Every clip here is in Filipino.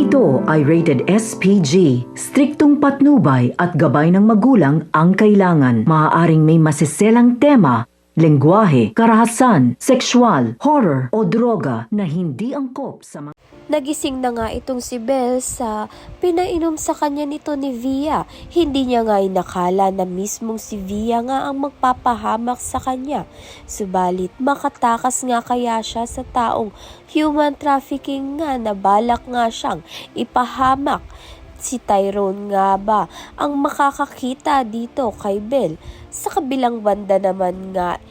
ito ay rated SPG. Striktong patnubay at gabay ng magulang ang kailangan. Maaaring may masiselang tema, lengguwahe, karahasan, sexual, horror o droga na hindi angkop sa mga... Nagising na nga itong si Belle sa pinainom sa kanya nito ni Via. Hindi niya nga inakala na mismong si Via nga ang magpapahamak sa kanya. Subalit makatakas nga kaya siya sa taong human trafficking nga na balak nga siyang ipahamak. Si Tyrone nga ba ang makakakita dito kay Belle? Sa kabilang banda naman nga,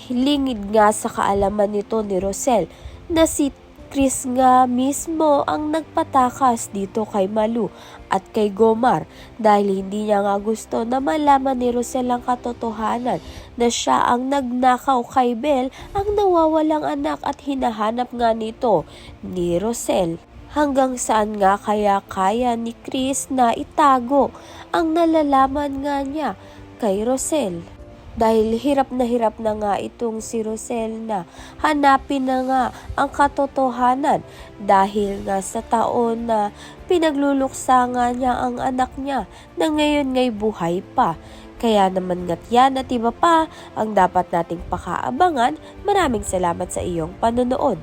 hilingid nga sa kaalaman nito ni Rosel na si Chris nga mismo ang nagpatakas dito kay Malu at kay Gomar dahil hindi niya nga gusto na malaman ni Rosel ang katotohanan na siya ang nagnakaw kay Belle, ang nawawalang anak at hinahanap nga nito ni Rosel. Hanggang saan nga kaya ni Chris na itago ang nalalaman nga niya kay Rosel. Dahil hirap na nga itong si Rosel na hanapin na nga ang katotohanan dahil nga sa taon na pinagluluksa nga niya ang anak niya na ngayon ngay buhay pa. Kaya naman nga't yan at iba pa ang dapat nating pakaabangan. Maraming salamat sa iyong panonood.